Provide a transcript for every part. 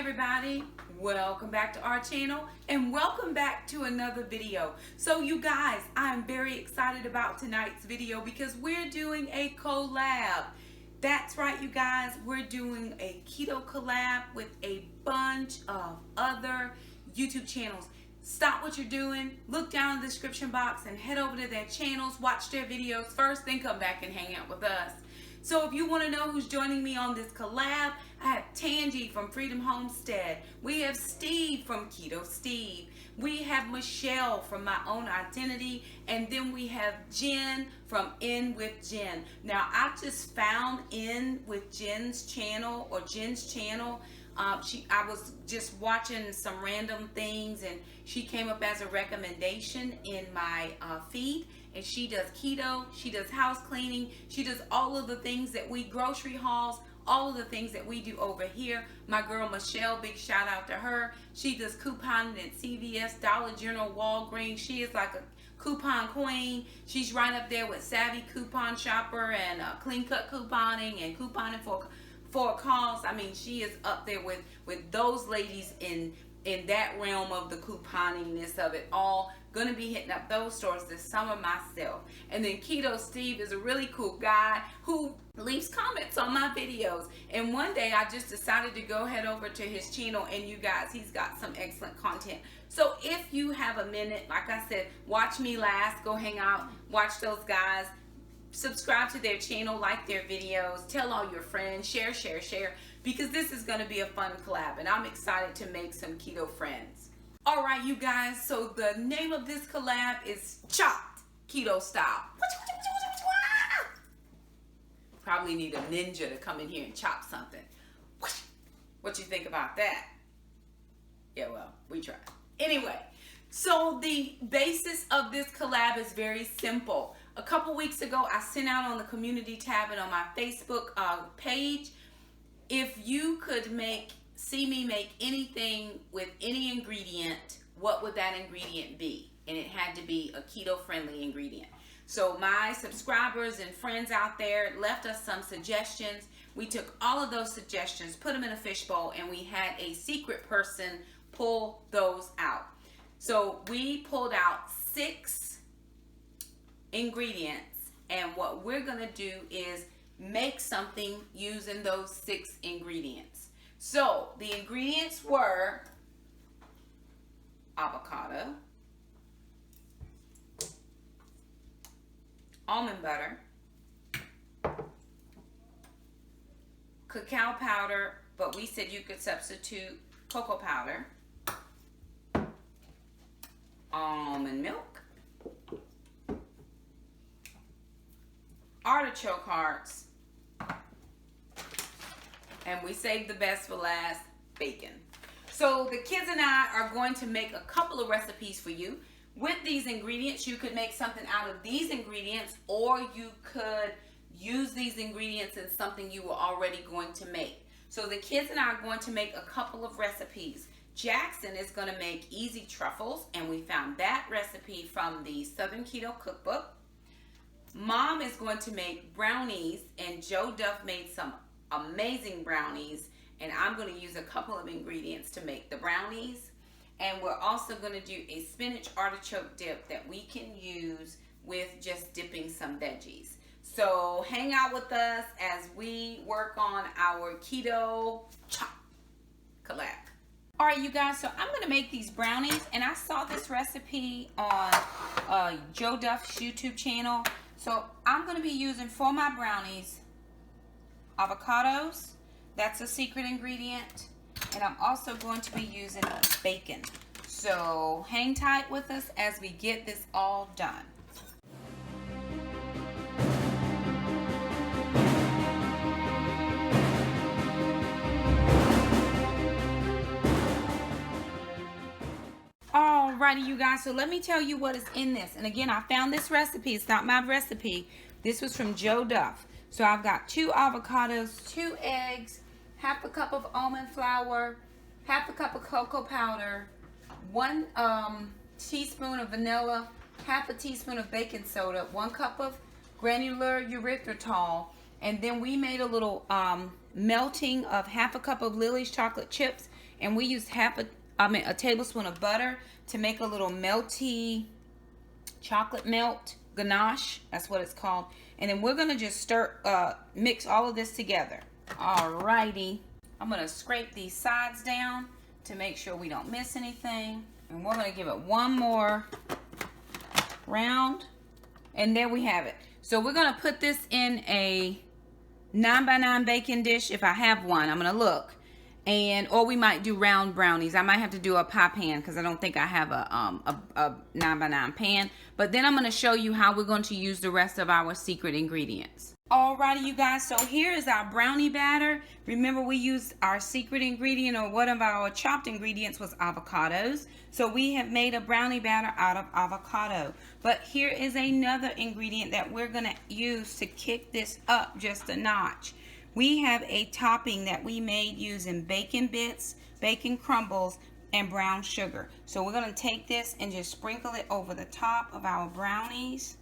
everybody, welcome back to our channel and welcome back to another video. So you guys, I'm very excited about tonight's video because we're doing a collab. That's right, you guys, we're doing a keto collab with a bunch of other YouTube channels. Stop what you're doing, look down in the description box and head over to their channels, watch their videos first, then come back and hang out with us. So if you want to know who's joining me on this collab, I have Tangy from Freedom Homestead. We have Steve from Keto Steve. We have Michelle from My Own Identity. And then we have Jen from In With Jen. Now, I just found In With Jen's channel or Jen's channel. I was just watching some random things and she came up as a recommendation in my feed. And she does keto, she does house cleaning, she does all of the things that we grocery hauls, all of the things that we do over here. My girl Michelle, big shout out to her. She does couponing at CVS, Dollar General, Walgreens. She is like a coupon queen. She's right up there with Savvy Coupon Shopper and Clean Cut Couponing and couponing for a cause. I mean, she is up there with those ladies in that realm of the couponingness of it all. Gonna be hitting up those stores this summer myself. And then Keto Steve is a really cool guy who leaves comments on my videos. And one day I just decided to go head over to his channel, and you guys, he's got some excellent content. So if you have a minute, like I said, watch me last, go hang out, watch those guys, subscribe to their channel, like their videos, tell all your friends, share, because this is gonna be a fun collab and I'm excited to make some keto friends. All right, you guys, so the name of this collab is Chopped Keto Style. Probably need a ninja to come in here and chop something. What you think about that? Yeah, well, we tried. Anyway, so the basis of this collab is very simple. A couple weeks ago, I sent out on the community tab and on my Facebook page, if you could see me make anything with any ingredient, what would that ingredient be? And it had to be a keto-friendly ingredient. So my subscribers and friends out there left us some suggestions. We took all of those suggestions, put them in a fishbowl, and we had a secret person pull those out. So we pulled out 6 ingredients, and what we're gonna do is make something using those 6 ingredients. So the ingredients were avocado, almond butter, cacao powder, but we said you could substitute cocoa powder, almond milk, artichoke hearts, and we saved the best for last, bacon. So the kids and I are going to make a couple of recipes for you. With these ingredients, you could make something out of these ingredients, or you could use these ingredients in something you were already going to make. So the kids and I are going to make a couple of recipes. Jackson is going to make easy truffles, and we found that recipe from the Southern Keto Cookbook. Mom is going to make brownies, and Joe Duff made some amazing brownies, and I'm going to use a couple of ingredients to make the brownies. And we're also going to do a spinach artichoke dip that we can use with just dipping some veggies. So hang out with us as we work on our keto chop collab. All right, you guys, so I'm going to make these brownies, and I saw this recipe on Joe Duff's YouTube channel. So I'm going to be using for my brownies avocados, that's a secret ingredient, and I'm also going to be using bacon. So hang tight with us as we get this all done. Alrighty, you guys, so let me tell you what is in this. And again, I found this recipe. It's not my recipe. This was from Joe Duff. So I've got 2 avocados, 2 eggs, half a cup of almond flour, half a cup of cocoa powder, 1 teaspoon of vanilla, half a teaspoon of baking soda, 1 cup of granular erythritol, and then we made a little melting of half a cup of Lily's chocolate chips and we used a tablespoon of butter to make a little melty chocolate melt ganache. That's what it's called. And then we're gonna just mix all of this together. Alrighty, I'm gonna scrape these sides down to make sure we don't miss anything. And we're gonna give it one more round. And there we have it. So we're gonna put this in a 9x9 baking dish if I have one. I'm gonna look. Or we might do round brownies. I might have to do a pie pan because I don't think I have a 9x9 pan. But then I'm going to show you how we're going to use the rest of our secret ingredients. Alrighty, you guys. So here is our brownie batter. Remember, we used our secret ingredient, or one of our chopped ingredients was avocados. So we have made a brownie batter out of avocado. But here is another ingredient that we're going to use to kick this up just a notch. We have a topping that we made using bacon bits, bacon crumbles, and brown sugar. So we're going to take this and just sprinkle it over the top of our brownies.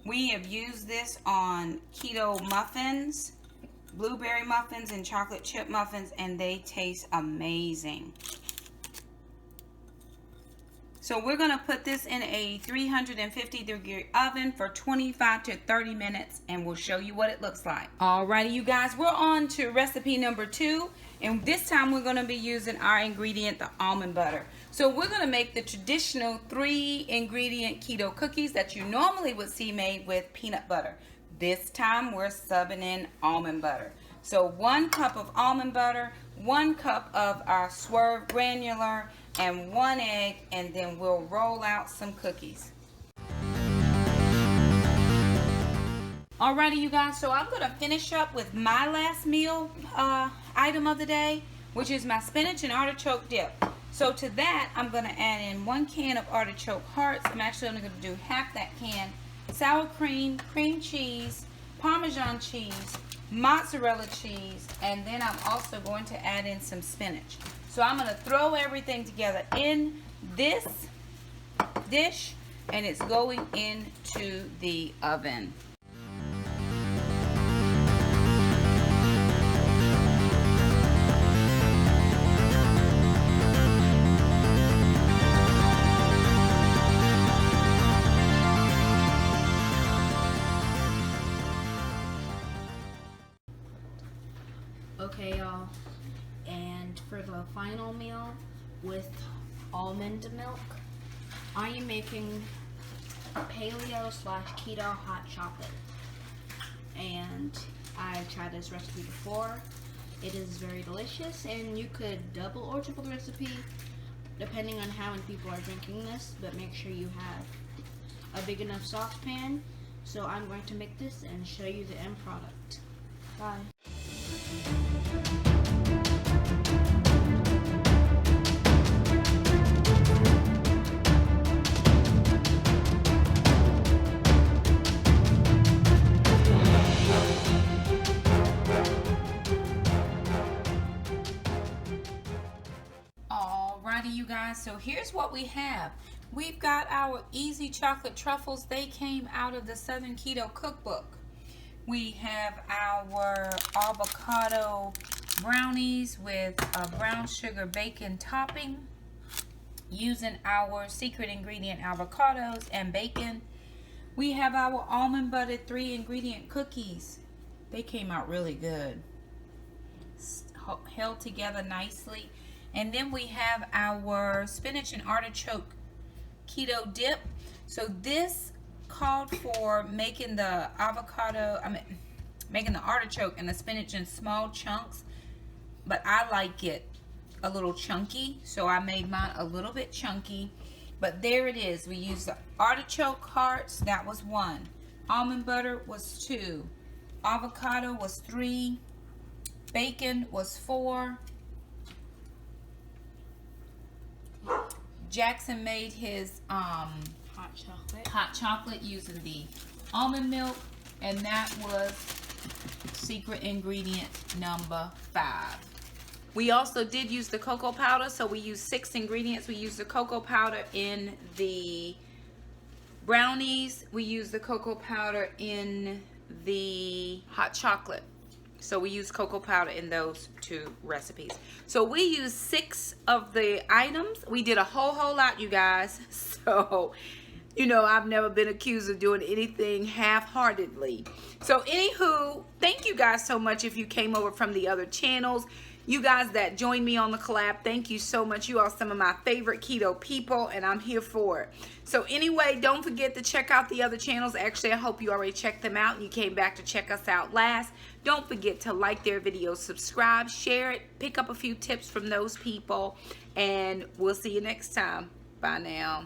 We have used this on keto muffins, blueberry muffins, and chocolate chip muffins, and they taste amazing. So we're going to put this in a 350-degree oven for 25 to 30 minutes, and we'll show you what it looks like. Alrighty, you guys, we're on to recipe number 2, and this time we're going to be using our ingredient, the almond butter. So we're going to make the traditional 3-ingredient keto cookies that you normally would see made with peanut butter. This time we're subbing in almond butter. So 1 cup of almond butter, 1 cup of our Swerve granular, and 1 egg, and then we'll roll out some cookies. Alrighty, you guys, so I'm gonna finish up with my last meal item of the day, which is my spinach and artichoke dip. So to that, I'm gonna add in 1 can of artichoke hearts. I'm actually only gonna do half that can. Sour cream, cream cheese, Parmesan cheese, mozzarella cheese, and then I'm also going to add in some spinach. So I'm going to throw everything together in this dish, and it's going into the oven. Okay, y'all, and for the final meal with almond milk, I am making paleo/keto hot chocolate, and I've tried this recipe before. It is very delicious, and you could double or triple the recipe depending on how many people are drinking this, but make sure you have a big enough saucepan. So I'm going to make this and show you the end product. Bye. Alrighty, you guys, so here's what we have. We've got our easy chocolate truffles. They came out of the Southern Keto Cookbook. We have our avocado brownies with a brown sugar bacon topping using our secret ingredient avocados and bacon. We have our almond buttered 3-ingredient cookies. They came out really good, held together nicely. And then we have our spinach and artichoke keto dip. So this called for making the making the artichoke and the spinach in small chunks, but I like it a little chunky, so I made mine a little bit chunky. But there it is. We used the artichoke hearts, that was 1. Almond butter was 2. Avocado was 3. Bacon was 4. Jackson made his hot chocolate using the almond milk, and that was secret ingredient number 5. We also did use the cocoa powder, so we used 6 ingredients. We used the cocoa powder in the brownies. We used the cocoa powder in the hot chocolate. So we use cocoa powder in those 2 recipes. So we use 6 of the items. We did a whole lot, you guys. So, you know, I've never been accused of doing anything half-heartedly. So anywho, thank you guys so much if you came over from the other channels. You guys that joined me on the collab, thank you so much. You are some of my favorite keto people, and I'm here for it. So anyway, don't forget to check out the other channels. Actually, I hope you already checked them out and you came back to check us out last. Don't forget to like their videos, subscribe, share it, pick up a few tips from those people, and we'll see you next time. Bye now.